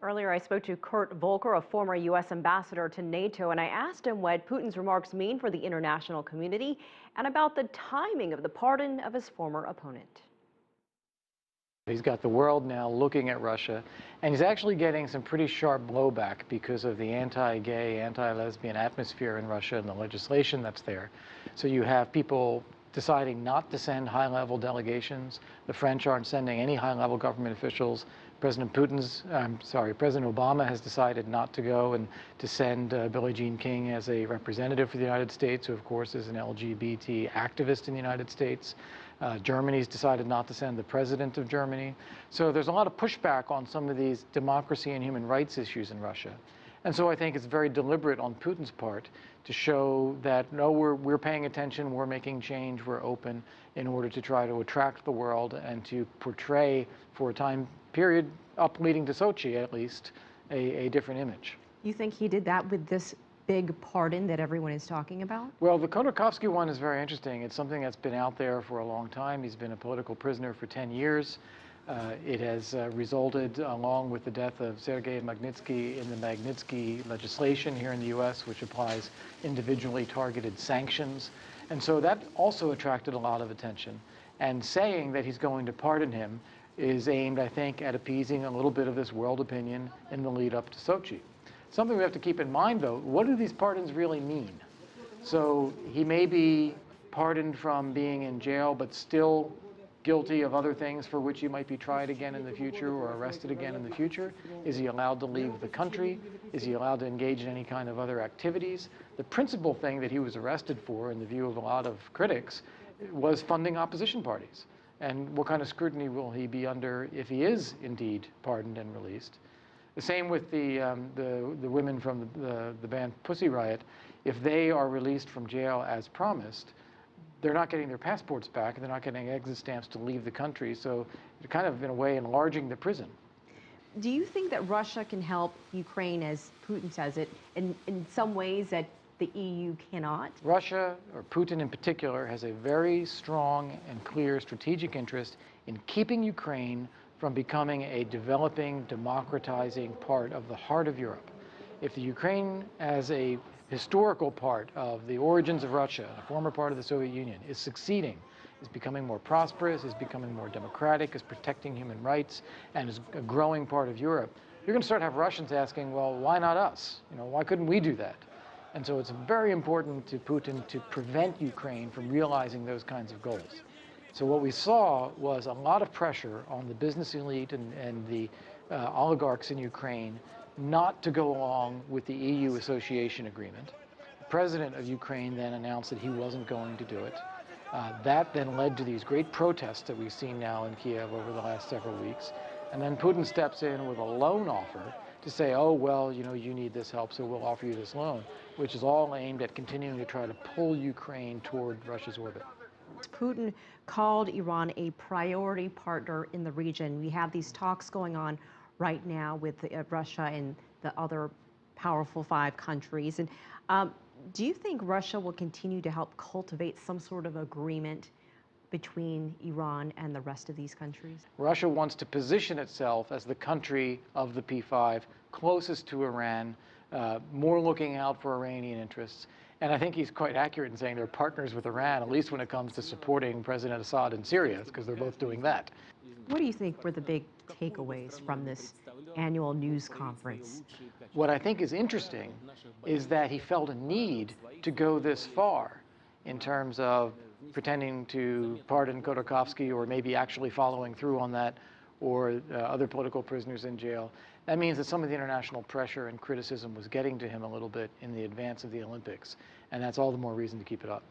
Earlier, I spoke to Kurt Volker, a former U.S. ambassador to NATO, and I asked him what Putin's remarks mean for the international community and about the timing of the pardon of his former opponent. He's got the world now looking at Russia, and he's actually getting some pretty sharp blowback because of the anti-gay, anti-lesbian atmosphere in Russia and the legislation that's there. So you have people deciding not to send high-level delegations. The French aren't sending any high-level government officials. President Obama has decided not to go and to send Billie Jean King as a representative for the United States, who of course is an LGBT activist in the United States. Germany's decided not to send the president of Germany. So there's a lot of pushback on some of these democracy and human rights issues in Russia. And so I think it's very deliberate on Putin's part to show that, no, we're paying attention, we're making change, we're open, in order to try to attract the world and to portray, for a time period up leading to Sochi at least, a different image. You think he did that with this big pardon that everyone is talking about? Well, the Khodorkovsky one is very interesting. It's something that's been out there for a long time. He's been a political prisoner for 10 years. It has resulted, along with the death of Sergei Magnitsky, in the Magnitsky legislation here in the U.S., which applies individually targeted sanctions. And so that also attracted a lot of attention. And saying that he's going to pardon him is aimed, I think, at appeasing a little bit of this world opinion in the lead up to Sochi. Something we have to keep in mind, though, what do these pardons really mean? So he may be pardoned from being in jail, but still guilty of other things for which he might be tried again in the future or arrested again in the future. Is he allowed to leave the country? Is he allowed to engage in any kind of other activities? The principal thing that he was arrested for, in the view of a lot of critics, was funding opposition parties. And what kind of scrutiny will he be under if he is indeed pardoned and released? The same with the women from the band Pussy Riot. If they are released from jail as promised, they're not getting their passports back, and they're not getting exit stamps to leave the country. So they're kind of, in a way, enlarging the prison. Do you think that Russia can help Ukraine, as Putin says it, in some ways that the EU cannot? Russia, or Putin in particular, has a very strong and clear strategic interest in keeping Ukraine from becoming a developing, democratizing part of the heart of Europe. If the Ukraine, as a historical part of the origins of Russia, a former part of the Soviet Union, is succeeding, is becoming more prosperous, is becoming more democratic, is protecting human rights, and is a growing part of Europe, you're going to start to have Russians asking, well, why not us? You know, why couldn't we do that? And so it's very important to Putin to prevent Ukraine from realizing those kinds of goals. So what we saw was a lot of pressure on the business elite and the oligarchs in Ukraine not to go along with the EU association agreement. The president of Ukraine then announced that he wasn't going to do it. That then led to these great protests that we've seen now in Kiev over the last several weeks. And then Putin steps in with a loan offer to say, oh, well, you know, you need this help, so we'll offer you this loan, which is all aimed at continuing to try to pull Ukraine toward Russia's orbit. Putin called Iran a priority partner in the region. We have these talks going on right now with Russia and the other powerful 5 countries. And do you think Russia will continue to help cultivate some sort of agreement between Iran and the rest of these countries? Russia wants to position itself as the country of the P5 closest to Iran, more looking out for Iranian interests. And I think he's quite accurate in saying they're partners with Iran, at least when it comes to supporting President Assad in Syria, because they're both doing that. What do you think were the big takeaways from this annual news conference? What I think is interesting is that he felt a need to go this far in terms of pretending to pardon Khodorkovsky, or maybe actually following through on that, or other political prisoners in jail. That means that some of the international pressure and criticism was getting to him a little bit in the advance of the Olympics, and that's all the more reason to keep it up.